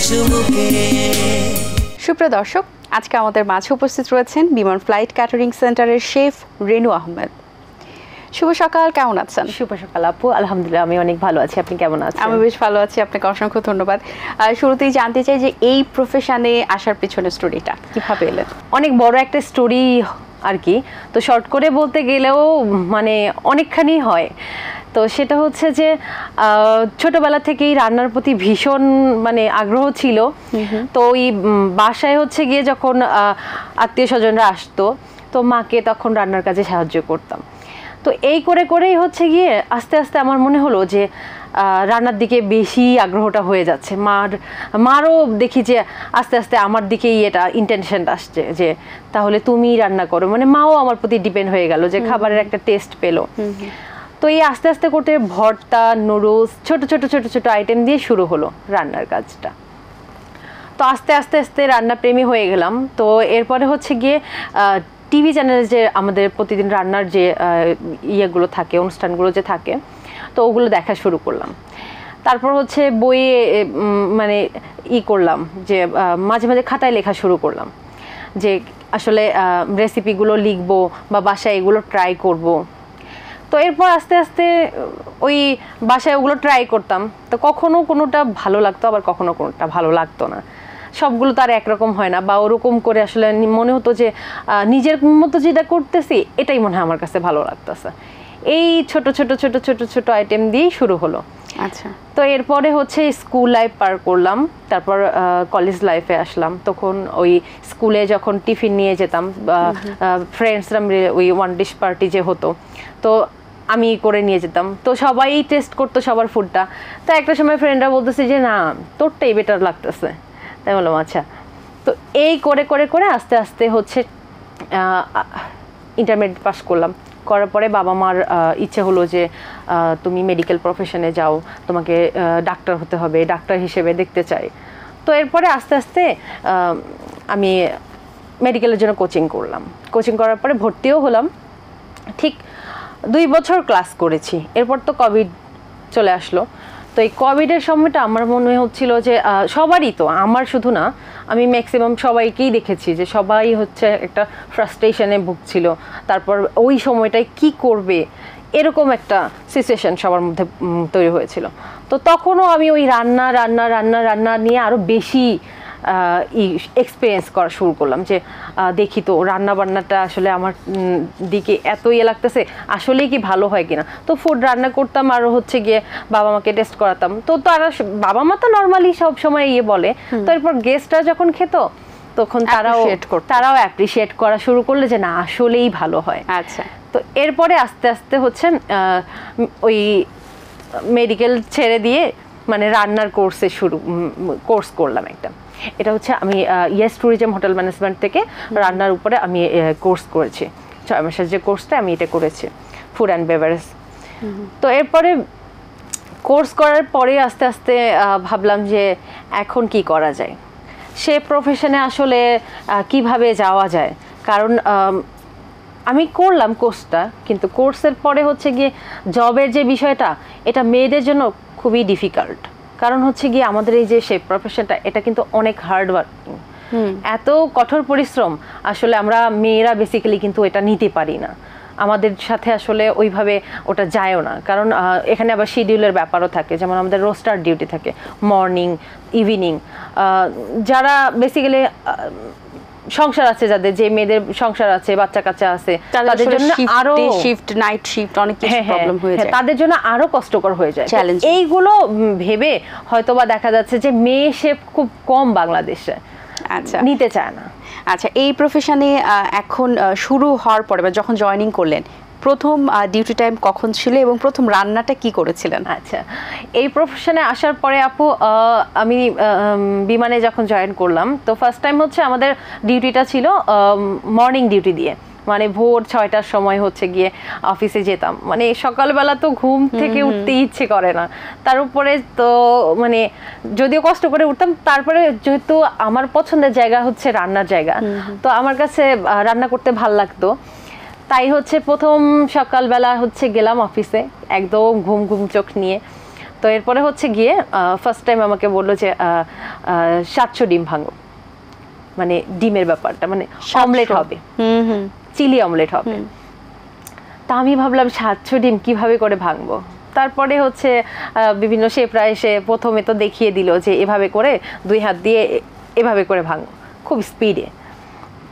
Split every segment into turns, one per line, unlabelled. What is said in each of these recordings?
চুমুকে।
সুপ্রিয় দর্শক, আজকে আমাদের মাঝে উপস্থিত রয়েছেন বিমান ফ্লাইট ক্যাটারিং সেন্টারের শেফ রেনু আহমেদ। শুভ সকাল, কেমন আছেন?
শুভ সকাল আপু, আলহামদুলিল্লাহ আমি অনেক ভালো আছি, আপনি কেমন আছেন?
আমি বেশ ভালো আছি, আপনাকে অসংখ্য ধন্যবাদ। শুরুতেই জানতে চাই যে এই প্রফেশনে আসার পিছনে স্টোরিটা কিভাবে এলেন?
অনেক বড় একটা স্টোরি আর কি, তো শর্ট করে বলতে গেলেও মানে অনেকখানি হয়। তো সেটা হচ্ছে যে ছোটবেলা থেকেই রান্নার প্রতি ভীষণ মানে আগ্রহ ছিল। তো ওই বাসায় হচ্ছে গিয়ে যখন আত্মীয় স্বজনরা আসতো, তো মাকে তখন রান্নার কাজে সাহায্য করতাম। তো এই করে করেই হচ্ছে গিয়ে আস্তে আস্তে আমার মনে হলো যে রান্নার দিকে বেশি আগ্রহটা হয়ে যাচ্ছে। মারও দেখি যে আস্তে আস্তে আমার দিকেই এটা ইন্টেনশনটা আসছে যে তাহলে তুমিই রান্না করো, মানে মাও আমার প্রতি ডিপেন্ড হয়ে গেল যে খাবারের একটা টেস্ট পেলো। তো এই আস্তে আস্তে করতে ভর্তা, নুডলস, ছোট ছোট ছোট ছোট আইটেম দিয়ে শুরু হলো রান্নার কাজটা। তো আস্তে আস্তে আস্তে রান্না প্রেমী হয়ে গেলাম। তো এরপরে হচ্ছে গিয়ে টিভি চ্যানেলে যে আমাদের প্রতিদিন রান্নার যে ইয়েগুলো থাকে, অনুষ্ঠানগুলো যে থাকে, তো ওগুলো দেখা শুরু করলাম। তারপর হচ্ছে বইয়ে মানে করলাম যে মাঝে মাঝে খাতায় লেখা শুরু করলাম যে আসলে রেসিপিগুলো লিখবো বা বাসায় এগুলো ট্রাই করব। তো এরপর আস্তে আস্তে ওই বাসায় ওগুলো ট্রাই করতাম। তো কখনো কোনোটা ভালো লাগতো, আবার কখনো কোনোটা ভালো লাগতো না। সবগুলো তো আর একরকম হয় না, বা ওরকম করে আসলে মনে হতো যে নিজের মতো যেটা করতেছি এটাই মনে হয় আমার কাছে ভালো লাগতেছে। এই ছোট ছোট ছোট ছোট ছোট আইটেম দিয়েই শুরু হলো।
আচ্ছা।
তো এরপরে হচ্ছে স্কুল লাইফ পার করলাম, তারপর কলেজ লাইফে আসলাম। তখন ওই স্কুলে যখন টিফিন নিয়ে যেতাম, ফ্রেন্ডসরা মিলে ওই ওয়ান ডিশ পার্টি যে হতো, তো আমি করে নিয়ে যেতাম। তো সবাই টেস্ট করতো সবার ফুডটা। তো একটা সময় ফ্রেন্ডরা বলতেছে যে না, তোরটাই বেটার লাগতেছে। তাই বললাম আচ্ছা। তো এই করে করে করে আস্তে আস্তে হচ্ছে ইন্টারমিডিয়েট পাস করলাম। করার পরে বাবা মার ইচ্ছে হলো যে তুমি মেডিকেল প্রফেশনে যাও, তোমাকে ডাক্তার হতে হবে, ডাক্তার হিসেবে দেখতে চাই। তো এরপরে আস্তে আস্তে আমি মেডিকেলের জন্য কোচিং করলাম। কোচিং করার পরে ভর্তিও হলাম। ঠিক 2 বছর ক্লাস করেছি। এরপর তো কোভিড চলে আসলো। তো এই কোভিডের সময়টা আমার মনে হচ্ছিল যে সবারই, তো আমার শুধু না, আমি ম্যাক্সিমাম সবাইকেই দেখেছি যে সবাই হচ্ছে একটা ফ্রাস্ট্রেশনে ভুগছিল। তারপর ওই সময়টায় কি করবে এরকম একটা সিচুয়েশন সবার মধ্যে তৈরি হয়েছিল। তো তখনও আমি ওই রান্না রান্না রান্না রান্না নিয়ে আরও বেশি এক্সপিরিয়েন্স করা শুরু করলাম যে দেখি তো রান্না বান্নাটা আসলে আমার দিকে এত লাগতেছে, আসলেই কি ভালো হয় কিনা। তো ফুড রান্না করতাম আর হচ্ছে গিয়ে বাবা মাকে টেস্ট করাতাম। তো তারা, বাবা মা তো নর্মালি সব সময় বলে। তো এরপর গেস্টরা যখন খেত তখন তারাও অ্যাপ্রিসিয়েট করা শুরু করলে যে না আসলেই ভালো হয়।
আচ্ছা।
তো এরপরে আস্তে আস্তে হচ্ছে ওই মেডিকেল ছেড়ে দিয়ে মানে রান্নার কোর্স করলাম একটা। এটা হচ্ছে আমি ইয়েস ট্যুরিজম হোটেল ম্যানেজমেন্ট থেকে রান্নার উপরে আমি কোর্স করেছি। 6 মাসের যে কোর্সটা আমি এটা করেছি, ফুড অ্যান্ড বেভারেজ। তো এরপরে কোর্স করার পরে আস্তে আস্তে ভাবলাম যে এখন কি করা যায়, সে প্রফেশনে আসলে কিভাবে যাওয়া যায়। কারণ আমি করলাম কোর্সটা, কিন্তু কোর্সের পরে হচ্ছে গিয়ে জবের যে বিষয়টা, এটা মেয়েদের জন্য খুবই ডিফিকাল্ট। কারণ হচ্ছে গিয়ে আমাদের এই যে শেফ প্রফেশনটা, এটা কিন্তু অনেক হার্ড ওয়ার্কিং, এত কঠোর পরিশ্রম। আসলে আমরা মেয়েরা বেসিক্যালি কিন্তু এটা নিতে পারি না, আমাদের সাথে আসলে ওইভাবে ওটা যায়ও না। কারণ এখানে আবার শিডিউলের ব্যাপারও থাকে, যেমন আমাদের রোস্টার ডিউটি থাকে মর্নিং, ইভিনিং। যারা বেসিক্যালি সংসার আছে, যাদের, যে মেয়েদের সংসার আছে, বাচ্চা কাচ্চা আছে, তাদের জন্য আরো
শিফট, নাইট শিফট, অনেক কিছু প্রবলেম হয়ে যায়,
তাদের জন্য আরো কষ্টকর হয়ে যায়। এইগুলো ভেবে হয়তোবা দেখা যাচ্ছে যে মেয়ে শেফ খুব কম বাংলাদেশে নিতে চায় না।
আচ্ছা, এই প্রফেশনে এখন শুরু হওয়ার পরে বা যখন জয়েনিং করলেন, প্রথম ডিউটি টাইম কখন ছিল এবং প্রথম রান্নাটা কি করেছিলেন?
আচ্ছা, এই প্রফেশনে আসার পরে আপু আমি বিমানে যখন জয়েন করলাম, তো ফার্স্ট টাইম হচ্ছে আমাদের ডিউটিটা ছিল মর্নিং ডিউটি দিয়ে, মানে ভোর 6টার সময় হচ্ছে গিয়ে অফিসে যেতাম। মানে সকালবেলা তো ঘুম থেকে উঠতে ইচ্ছে করে না, তার উপরে তো মানে যদিও কষ্ট করে উঠতাম, তারপরে যেহেতু আমার পছন্দের জায়গা হচ্ছে রান্নার জায়গা, তো আমার কাছে রান্না করতে ভাল লাগতো। তাই হচ্ছে প্রথম সকালবেলা হচ্ছে গেলাম অফিসে একদম ঘুম ঘুম চোখ নিয়ে। তো এরপরে হচ্ছে গিয়ে ফার্স্ট টাইম আমাকে বললো যে 700 ডিম ভাঙো, মানে ডিমের ব্যাপারটা, মানে অমলেট হবে, চিলি অমলেট হবে। তা আমি ভাবলাম 700 ডিম কিভাবে করে ভাঙবো। তারপরে হচ্ছে বিভিন্ন শেফরা এসে প্রথমে তো দেখিয়ে দিল যে এভাবে করে 2 হাত দিয়ে এভাবে করে ভাঙো খুব স্পিডে।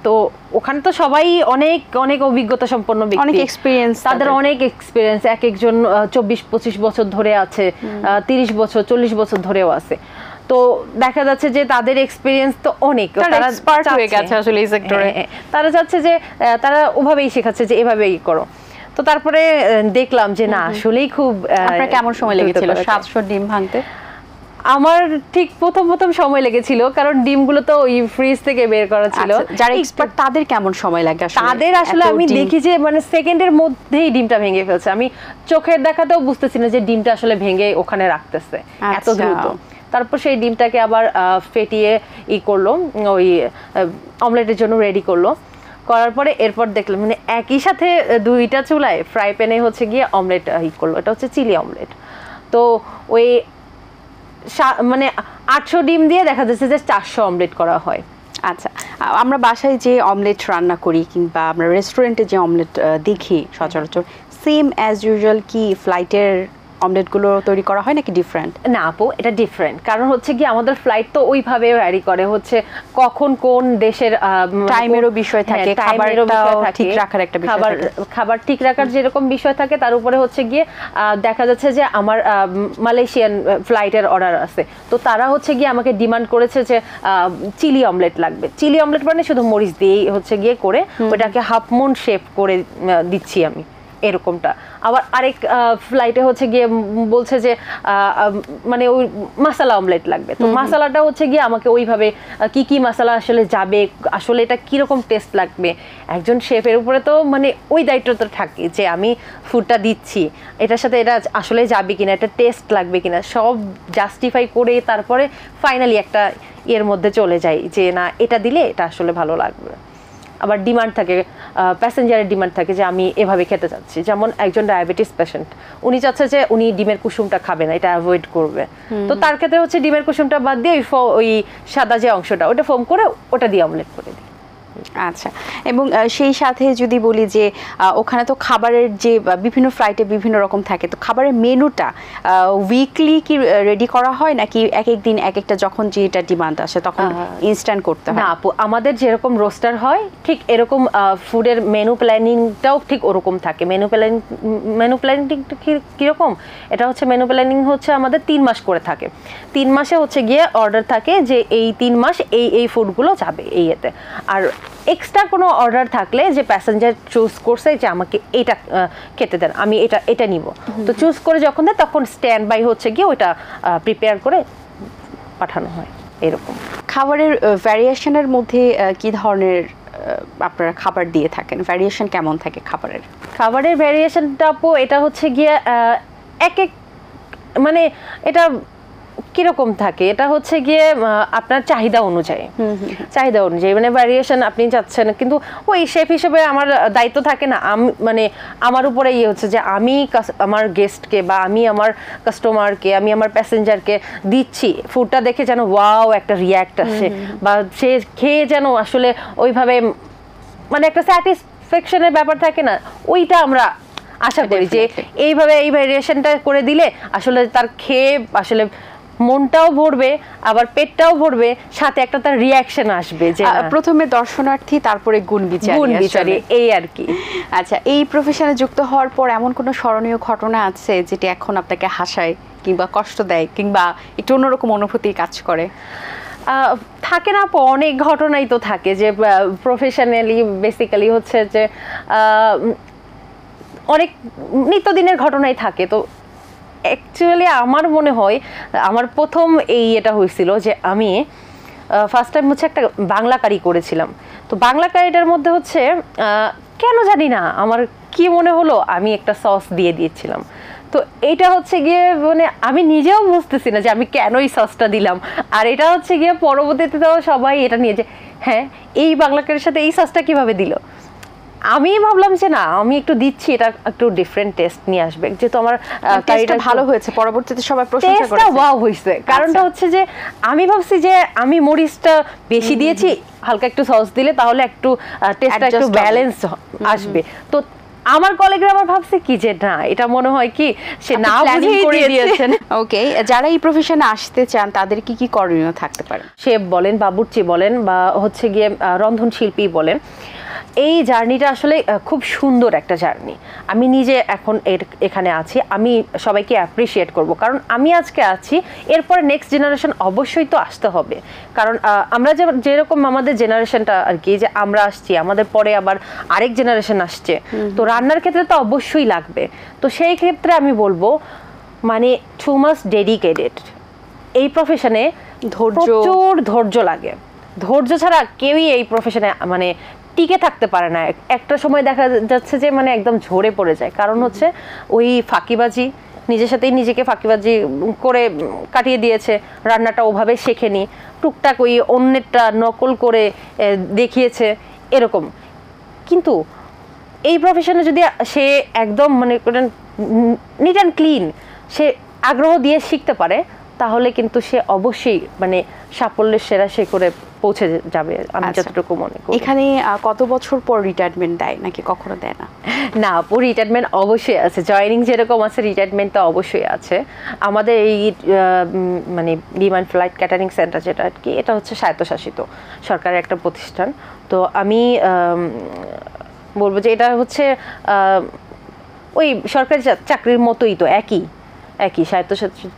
তো ওখানে তো সবাই অনেক অনেক অভিজ্ঞতা সম্পন্ন ব্যক্তি,
অনেক এক্সপেরিয়েন্স,
তাদের অনেক এক্সপেরিয়েন্স, এক একজন 24-25 বছর ধরে আছে, 30 বছর 40 বছর ধরেও আছে। তো দেখা যাচ্ছে যে তাদের এক্সপেরিয়েন্স তো অনেক,
তারা এক্সপার্ট হয়ে গেছে আসলে এই সেক্টরে।
তারা চাচ্ছে যে তারা ওভাবেই শেখাচ্ছে যে এভাবেই করো। তো তারপরে দেখলাম যে না আসলেই খুব।
আপনার কেমন সময় লেগেছিল 700 ডিম ভাঙতে?
আমার ঠিক প্রথম সময় লেগেছিল, কারণ ডিমগুলো তো ওই ফ্রিজ থেকে বের করা ছিল।
যারা এক্সপার্ট তাদের কেমন সময় লাগে আসলে?
তাদের আসলে আমি দেখি যে মানে সেকেন্ডের মধ্যেই ডিমটা ভেঙে ফেলছে, আমি চোখের দেখাতেও বুঝতেছি না যে ডিমটা আসলে ভেঙে ওখানে রাখতেছে এত দ্রুত। তারপর সেই ডিমটাকে আবার ফেটিয়ে করলো, ওই অমলেটের জন্য রেডি করলো। করার পরে এরপর দেখলাম মানে একই সাথে 2টা চুলায় ফ্রাই প্যানে হচ্ছে গিয়ে অমলেট করলো, এটা হচ্ছে চিলি অমলেট। তো ওই মানে 800 ডিম দিয়ে দেখা যাচ্ছে যে 400 অমলেট করা হয়।
আচ্ছা, আমরা বাসায় যে অমলেট রান্না করি কিংবা আমরা রেস্টুরেন্টে যে অমলেট দেখি সচরাচর, সেম অ্যাজ ইউজুয়াল কি ফ্লাইটের অমলেটগুলো তৈরি করা হয় নাকি ডিফারেন্ট?
না আপু, এটা ডিফারেন্ট। কারণ হচ্ছে কি আমাদের ফ্লাইট তো ওইভাবে ভ্যারি করে, হচ্ছে কখন কোন দেশের
টাইমেরও বিষয় থাকে, খাবারটাও ঠিক রাখার একটা বিষয় থাকে,
খাবার ঠিক রাখার যেরকম বিষয় থাকে তার উপরে হচ্ছে গিয়ে দেখা যাচ্ছে যে আমার মালয়েশিয়ান ফ্লাইটের অর্ডার আছে, তো তারা হচ্ছে গিয়ে আমাকে ডিমান্ড করেছে যে চিলি অমলেট লাগবে। চিলি অমলেট মানে শুধু মরিচ দিয়েই হচ্ছে গিয়ে করে ওটাকে হাফ মুন শেপ করে দিচ্ছি আমি, এরকমটা। আবার আরেক ফ্লাইটে হচ্ছে গিয়ে বলছে যে মানে ওই মশলা অমলেট লাগবে, তো মশলাটা হচ্ছে গিয়ে আমাকে ওইভাবে কি কি মশলা আসলে যাবে, আসলে এটা কিরকম টেস্ট লাগবে, একজন শেফের উপরে তো মানে ওই দায়িত্বটা থাকে যে আমি ফুডটা দিচ্ছি এটার সাথে এটা আসলে যাবে কিনা, এটা টেস্ট লাগবে কিনা, সব জাস্টিফাই করে তারপরে ফাইনালি একটা এর মধ্যে চলে যাই যে না এটা দিলে এটা আসলে ভালো লাগবে। আবার ডিমান্ড থাকে, প্যাসেঞ্জারের ডিমান্ড থাকে যে আমি এভাবে খেতে চাচ্ছি। যেমন একজন ডায়াবেটিস পেশেন্ট, উনি চাচ্ছে যে উনি ডিমের কুসুমটা খাবে না, এটা অ্যাভয়েড করবে, তো তার ক্ষেত্রে হচ্ছে ডিমের কুসুমটা বাদ দিয়ে ওই সাদা যে অংশটা ওটা ফোম করে ওটা দিয়ে অমলেট করে দিই।
আচ্ছা, এবং সেই সাথে যদি বলি যে ওখানে তো খাবারের যে বিভিন্ন ফ্লাইটে বিভিন্ন রকম থাকে, তো খাবারের মেনুটা উইকলি কি রেডি করা হয় নাকি এক এক দিন এক একটা যখন যেটা ডিমান্ড আসে তখন ইনস্ট্যান্ট করতে হয়?
না আপু, আমাদের যেরকম রোস্টার হয় ঠিক এরকম ফুডের মেনু প্ল্যানিংটাও ঠিক ওরকম থাকে। মেনু প্ল্যানিং কীরকম, এটা হচ্ছে মেনু প্ল্যানিং হচ্ছে আমাদের 3 মাস করে থাকে। 3 মাসে হচ্ছে গিয়ে অর্ডার থাকে যে এই 3 মাস এই ফুডগুলো যাবে এই এতে। আর এক্সট্রা কোনো অর্ডার থাকলে যে প্যাসেঞ্জার চুজ করছে যে আমাকে এটা খেতে দেন, আমি এটা নিব, তো চুজ করে যখন দেয় তখন স্ট্যান্ড বাই হচ্ছে গিয়ে ওইটা প্রিপেয়ার করে পাঠানো হয়। এরকম
খাবারের ভ্যারিয়েশনের মধ্যে কি ধরনের আপনারা খাবার দিয়ে থাকেন? ভ্যারিয়েশন কেমন থাকে খাবারের
ভ্যারিয়েশনটা আপু এটা হচ্ছে গিয়ে এক মানে এটা কিরকম থাকে, এটা হচ্ছে গিয়ে আপনার চাহিদা অনুযায়ী মানে ভ্যারিয়েশন আপনি যাচ্ছেন, কিন্তু ওই শেফ হিসেবে আমার দায়িত্ব থাকে না, মানে আমার উপরে হচ্ছে যে আমি আমার গেস্টকে বা আমি আমার কাস্টমারকে আমি আমার প্যাসেঞ্জারকে দিচ্ছি ফুডটা দেখে যেন ওয়াও একটা রিয়াক্ট আসে, বা সে খেয়ে যেন আসলে ওইভাবে মানে একটা স্যাটিসফ্যাকশনের ব্যাপার থাকে না, ওইটা আমরা আশা করি যে এইভাবে এই ভ্যারিয়েশনটা করে দিলে আসলে তার খেয়ে আসলে মনটাও ভরবে, আবার পেটটাও ভরবে, সাথে একটা তার রিয়াকশন আসবে যে
প্রথমে দর্শনার্থী তারপরে গুণ বিচারী,
এই আর কি।
আচ্ছা, এই প্রফেশনে যুক্ত হওয়ার পর এমন কোনো স্মরণীয় ঘটনা আছে যেটি এখন আপনাকে হাসায় কিংবা কষ্ট দেয় কিংবা একটু অন্যরকম অনুভূতি কাজ করে?
থাকে না, অনেক ঘটনাই তো থাকে যে প্রফেশনালি বেসিক্যালি হচ্ছে যে অনেক নিত্যদিনের ঘটনাই থাকে। তো অ্যাকচুয়ালি আমার মনে হয় আমার প্রথম এটা হয়েছিল যে আমি ফার্স্ট টাইম হচ্ছে একটা বাংলা কারি করেছিলাম। তো বাংলা কারিটার মধ্যে হচ্ছে কেন জানি না আমার কি মনে হলো আমি একটা সস দিয়ে দিয়েছিলাম। তো এটা হচ্ছে গিয়ে মানে আমি নিজেও বুঝতেছি না যে আমি কেন এই সসটা দিলাম। আর এটা হচ্ছে গিয়ে পরবর্তীতে তো সবাই এটা নিয়ে যে হ্যাঁ এই বাংলা কারির সাথে এই সসটা কিভাবে দিল। আমি ভাবলাম যে না, আমি একটু দিচ্ছি, এটা একটু ডিফারেন্ট টেস্ট নিয়ে আসবে, যেহেতু আমার
কারিটা ভালো হয়েছে, পরবর্তীতে সবাই প্রশংসা করেছে।
টেস্টটা ওয়াও হয়েছে। কারণটা হচ্ছে যে আমি ভাবছি যে আমি মরিচটা বেশি দিয়েছি, হালকা একটু সস দিলে তাহলে একটু টেস্টটা একটু ব্যালেন্স আসবে। তো আমার কলিগরা আমার ভাবছে কি যে না, এটা মনে হয় কি সে না বুঝিয়ে দিয়েছেন।
ওকে, যারা এই প্রফেশনে আসতে চান তাদের কি কি করণীয় থাকতে পারে?
শেফ বলেন, বাবুর্চি বলেন, বা হচ্ছে গিয়ে রন্ধনশিল্পী বলেন, এই জার্নিটা আসলে খুব সুন্দর একটা জার্নি। আমি নিজে এখন এখানে আছি, আমি সবাইকে অ্যাপ্রিসিয়েট করব, কারণ আমি আজকে আছি, এরপরে নেক্সট জেনারেশন অবশ্যই তো আসতে হবে। কারণ আমরা যেরকম আমাদের জেনারেশনটা আর কি, যে আমরা আসছি, আমাদের পরে আবার আরেক জেনারেশন আসছে, তো রান্নার ক্ষেত্রে তো অবশ্যই লাগবে। তো সেই ক্ষেত্রে আমি বলবো মানে টু মাচ ডেডিকেটেড। এই প্রফেশনে প্রচুর ধৈর্য লাগে। ধৈর্য ছাড়া কেউই এই প্রফেশনে মানে টিকে থাকতে পারে না। একটা সময় দেখা যাচ্ছে যে মানে একদম ঝরে পড়ে যায়, কারণ হচ্ছে ওই ফাঁকিবাজি, নিজের সাথেই নিজেকে ফাঁকিবাজি করে কাটিয়ে দিয়েছে, রান্নাটা ওভাবে শেখেনি, টুকটাক ওই অন্যেরটা নকল করে দেখিয়েছে এরকম। কিন্তু এই প্রফেশনে যদি সে একদম মানে নিট অ্যান্ড ক্লিন সে আগ্রহ দিয়ে শিখতে পারে, তাহলে কিন্তু সে অবশ্যই মানে সাফল্যের সেরা সে করে পৌঁছে যাবে, আমি যতটুকু মনে করি।
এখানে কত বছর পর রিটায়ারমেন্ট দেয় নাকি কখনো দেয় না?
না, রিটায়ারমেন্ট অবশ্যই আছে, জয়েনিং যেরকম আছে রিটায়ারমেন্ট তো অবশ্যই আছে। আমাদের এই মানে ডিমান্ড ফ্লাইট ক্যাটারিং সেন্টার যেটা আর কি, এটা হচ্ছে স্বায়ত্তশাসিত সরকারের একটা প্রতিষ্ঠান। তো আমি বলবো যে এটা হচ্ছে ওই সরকারি চাকরির মতোই, তো একই স্বায়ত্তশাসিত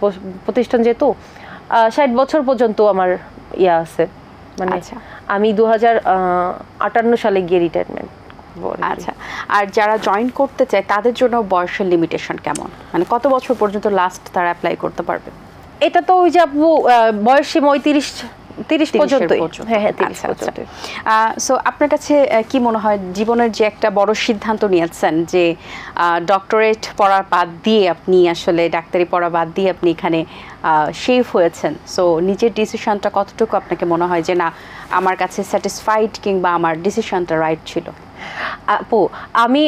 প্রতিষ্ঠান, যেহেতু 60 বছর পর্যন্ত আমার ইয়া আছে, মানে আমি 2058 সালে গিয়ে রিটায়ারমেন্ট।
আচ্ছা, আর যারা জয়েন করতে চায় তাদের জন্য বয়সের লিমিটেশন কেমন, মানে কত বছর পর্যন্ত লাস্ট তারা অ্যাপ্লাই করতে পারবে?
এটা তো ওই যে আপু বয়স সীমা 30 পর্যন্ত। হ্যাঁ, 30 পর্যন্ত।
সো আপনার কাছে কি মনে হয়, জীবনের যে একটা বড় সিদ্ধান্ত নিয়েছেন যে ডক্টরেট পড়া বাদ দিয়ে আপনি আসলে ডাক্তারি পড়া বাদ দিয়ে আপনি এখানে শেফ হয়েছেন, সো নিজের ডিসিশনটা কতটুকু আপনাকে মনে হয় যে না আমার কাছে স্যাটিসফাইড কিংবা আমার ডিসিশনটা রাইট ছিল?
আপু আমি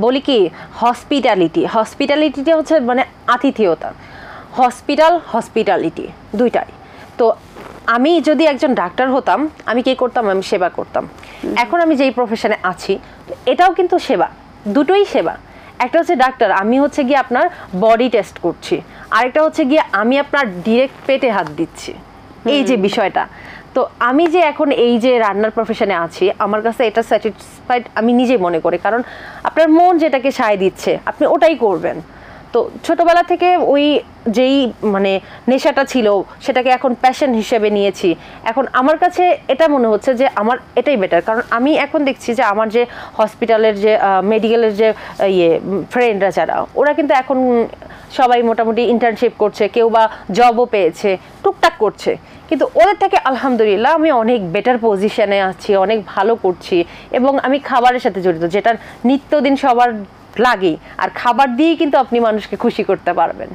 বলি কি, হসপিটালিটিটা হচ্ছে মানে আতিথেয়তা, হসপিটালিটি দুইটাই। তো আমি যদি একজন ডাক্তার হতাম, আমি কি করতাম, আমি সেবা করতাম। এখন আমি যেই প্রফেশনে আছি, এটাও কিন্তু সেবা, দুটোই সেবা। একটা হচ্ছে ডাক্তার, আমি হচ্ছে গিয়ে আপনার বডি টেস্ট করছি, আরেকটা হচ্ছে গিয়ে আমি আপনার ডিরেক্ট পেটে হাত দিচ্ছি, এই যে বিষয়টা। তো আমি যে এখন এই যে রান্নার প্রফেশনে আছি, আমার কাছে এটা স্যাটিসফাইড আমি নিজেই মনে করি, কারণ আপনার মন যেটাকে সায় দিচ্ছে আপনি ওটাই করবেন। তো ছোটবেলা থেকে ওই যেই মানে নেশাটা ছিল সেটাকে এখন প্যাশন হিসেবে নিয়েছি। এখন আমার কাছে এটা মনে হচ্ছে যে আমার এটাই বেটার, কারণ আমি এখন দেখছি যে আমার যে হসপিটালের যে মেডিকেলের যে ফ্রেন্ডরা যারা, ওরা কিন্তু এখন সবাই মোটামুটি ইন্টার্নশিপ করছে, কেউ বা জবও পেয়েছে, টুকটাক করছে, কিন্তু ওদের থেকে আলহামদুলিল্লাহ আমি অনেক বেটার পজিশনে আছি, অনেক ভালো করছি। এবং আমি খাবারের সাথে জড়িত, যেটা নিত্যদিন সবার লাগে, আর খাবার দিয়েই কিন্তু আপনি মানুষকে খুশি করতে পারবেন,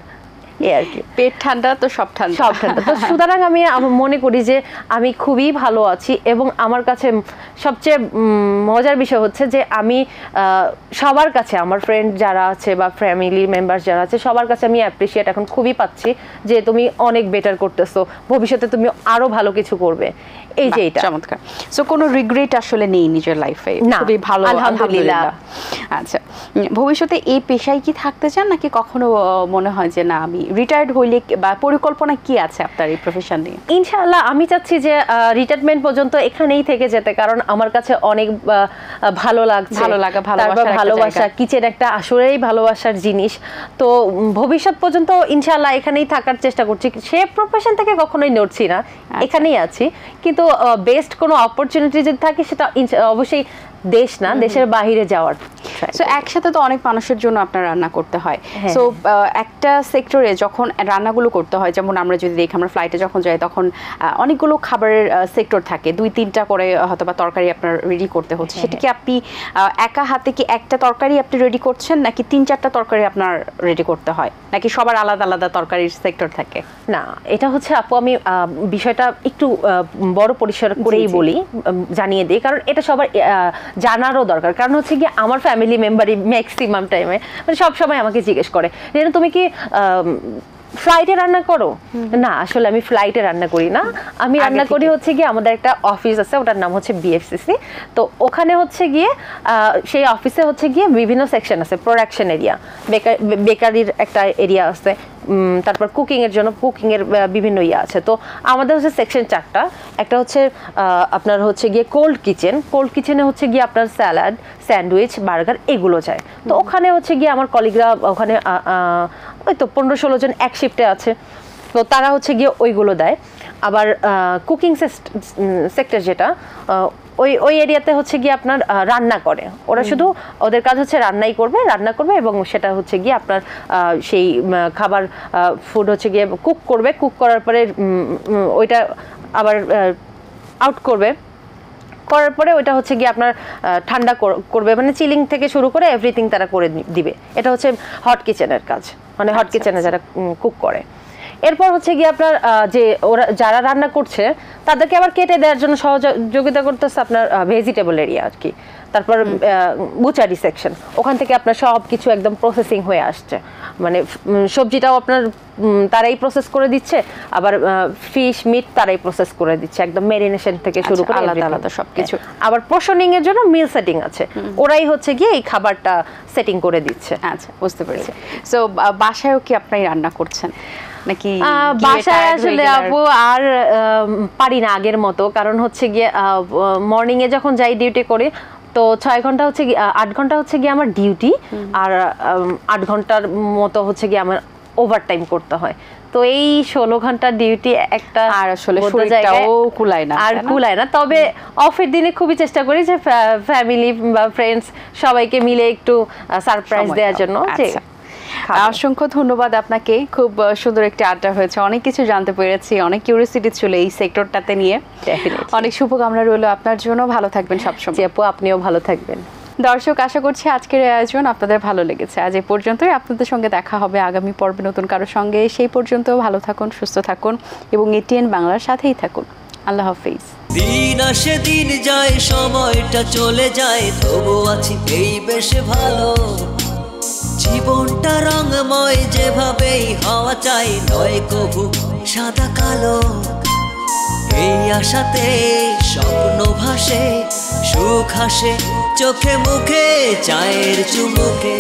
এই আর কি।
পেট ঠান্ডা তো সব ঠান্ডা।
তো সুতরাং আমি মনে করি যে আমি খুবই ভালো আছি। এবং আমার কাছে সবচেয়ে মজার বিষয় হচ্ছে যে আমি সবার কাছে, আমার ফ্রেন্ড যারা আছে বা ফ্যামিলি মেম্বার যারা আছে, সবার কাছে আমি অ্যাপ্রিসিয়েট এখন খুবই পাচ্ছি যে তুমি অনেক বেটার করতেছো, ভবিষ্যতে তুমি আরো ভালো কিছু করবে, এই যে এটা
চমৎকার। সো কোনো রিগ্রেট আসলে নেই নিজের লাইফে? খুবই ভালো, আলহামদুলিল্লাহ। আচ্ছা, ভবিষ্যতে এই পেশায় কি থাকতে চান, নাকি কখনো মনে হয় যে না আমি রিটায়ার্ড হইলে, বা পরিকল্পনা কি আছে আপনার এই প্রফেশন নিয়ে?
ইনশাআল্লাহ আমি চাচ্ছি যে রিটায়ারমেন্ট পর্যন্ত এখানেই থেকে যেতে, কারণ আমার কাছে অনেক ভালো লাগছে, ভালোবাসা কিচেন একটা আসলেই ভালোবাসার জিনিস। তো ভবিষ্যৎ পর্যন্ত ইনশাআল্লাহ এখানেই থাকার চেষ্টা করছি, সে প্রফেশন থেকে কখনোই নড়ছি না, এখানেই আছি। কিন্তু বেস্ট কোনো অপরচুনিটি যদি থাকে সেটা অবশ্যই দেশ না, দেশের বাইরে যাওয়ার।
সো একসাথে তো অনেক মানুষের জন্য আপনার রান্না করতে হয়। সো একটা সেক্টরে যখন রান্নাগুলো করতে হয়, যেমন আমরা যদি দেখি, আমরা ফ্লাইটে যখন যাই তখন অনেকগুলো খাবারের সেক্টর থাকে, 2-3টা করে হয়তো বা তরকারি আপনার রেডি করতে হচ্ছে। সেটা কি আপনি একা হাতে কি একটা তরকারি আপনি রেডি করছেন, নাকি 3-4টা তরকারি আপনার রেডি করতে হয়, নাকি সবার আলাদা আলাদা তরকারির সেক্টর থাকে?
না, এটা হচ্ছে আপু আমি বিষয়টা একটু বড় পরিসর করেই বলি, জানিয়ে দিই, কারণ এটা সবার জানারও দরকার, কারণ হচ্ছে কি আমার ফ্যামিলি মেম্বারই ম্যাক্সিমাম টাইমে মানে সব সময় আমাকে জিজ্ঞেস করে যে তুমি কি ফ্লাইটে রান্না করো? না, আসলে আমি ফ্লাইটে রান্না করি না, আমি রান্না করি হচ্ছে গিয়ে আমাদের একটা অফিস আছে, ওটার নাম হচ্ছে বিএফসিসি। তো ওখানে হচ্ছে গিয়ে সেই অফিসে হচ্ছে গিয়ে বিভিন্ন সেকশন আছে, প্রোডাকশন এরিয়া, বেকারির একটা এরিয়া আছে, তারপর কুকিং এর জন্য কুকিং এর বিভিন্ন ইয়ে আছে। তো আমাদের হচ্ছে সেকশন 4টা। একটা হচ্ছে আপনার হচ্ছে গিয়ে কোল্ড কিচেনে হচ্ছে গিয়ে আপনার স্যালাড, স্যান্ডউইচ, বার্গার এগুলো যায়। তো ওখানে হচ্ছে গিয়ে আমার কলিগরা ওখানে ওই তো 15-16 জন এক শিফটে আছে, তো তারা হচ্ছে গিয়ে ওইগুলো দেয়। আবার কুকিং সেক্টর যেটা ওই এরিয়াতে হচ্ছে গিয়ে আপনার রান্না করে, ওরা শুধু ওদের কাজ হচ্ছে রান্না করবে এবং সেটা হচ্ছে গিয়ে আপনার সেই খাবার ফুড হচ্ছে গিয়ে কুক করার পরে ওইটা আবার আউট করার পরে ওইটা হচ্ছে গিয়ে আপনার ঠান্ডা করবে, মানে চিলিং থেকে শুরু করে এভরিথিং তারা করে দিবে। এটা হচ্ছে হট কিচেনের কাজ, মানে হট কিচেনে যারা কুক করে। এরপর হচ্ছে গিয়ে আপনার যে ওরা যারা রান্না করছে তাদেরকে আবার কেটে দেওয়ার জন্য সহযোগিতা করতেছে আপনার ভেজিটেবল এরিয়া আর কি। তারপর বুচারি সেকশন, ওখান থেকে আপনার সব কিছু একদম প্রসেসিং হয়ে আসছে, মানে সবজিটাও আপনার তারাই প্রসেস করে দিচ্ছে, আবার ফিশ মিট তারাই প্রসেস করে দিচ্ছে, একদম মেরিনেশন থেকে শুরু করে
আলাদা আলাদা সবকিছু।
আবার পোর্শনিং এর জন্য মিল সেটিং আছে, ওরাই হচ্ছে গিয়ে এই খাবারটা সেটিং করে দিচ্ছে।
আচ্ছা, বুঝতে পেরেছি। সো বাসায়ও কি আপনি রান্না করছেন নাকি?
বাসায় আসলে আপু আর পারি না আগের মতো, কারণ হচ্ছে গিয়ে মর্নিং এ যখন যাই ডিউটি করি তো 6 ঘন্টা হচ্ছে 8 ঘন্টা হচ্ছে গিয়ে আমার ডিউটি, আর 8 ঘন্টার মতো হচ্ছে গিয়ে আমার ওভারটাইম করতে হয়। তো এই 16 ঘন্টা ডিউটি একটা
আর আসলে শরীরটাও কুলায় না।
তবে অফের দিনে খুবই চেষ্টা করি যে ফ্যামিলি বা ফ্রেন্ডস সবাইকে মিলে একটু সারপ্রাইজ দেওয়ার জন্য।
অসংখ্য ধন্যবাদ আপনাকে, খুব সুন্দর একটি আড্ডা হয়েছে, অনেক কিছু জানতে পেরেছি, অনেক কিউরিওসিটি ছিল এই সেক্টরটাতে নিয়ে। অনেক শুভকামনা রইল আপনার জন্য, ভালো থাকবেন সবসময়।
আপু আপনিও ভালো থাকবেন।
দর্শক, আশা করছি আজকের আয়োজন আপনাদের ভালো লেগেছে। আজ এই পর্যন্তই, আপনাদের সঙ্গে দেখা হবে আগামী পর্বে নতুন কারোর সঙ্গে। সেই পর্যন্ত ভালো থাকুন, সুস্থ থাকুন এবং এটিএন বাংলার সাথেই থাকুন। আল্লাহ হাফেজ।
দিন আসে দিন যায়, সময়টা চলে যায়, তবু আছি এই বেশ ভালো। জীবনটা রঙময়, যেভাবেই হওয়া চাই, নয় কবু সাদা কালো। এই আশাতে স্বপ্ন ভাসে, সুখ হাসে চোখে মুখে, চায়ের চুমুকে।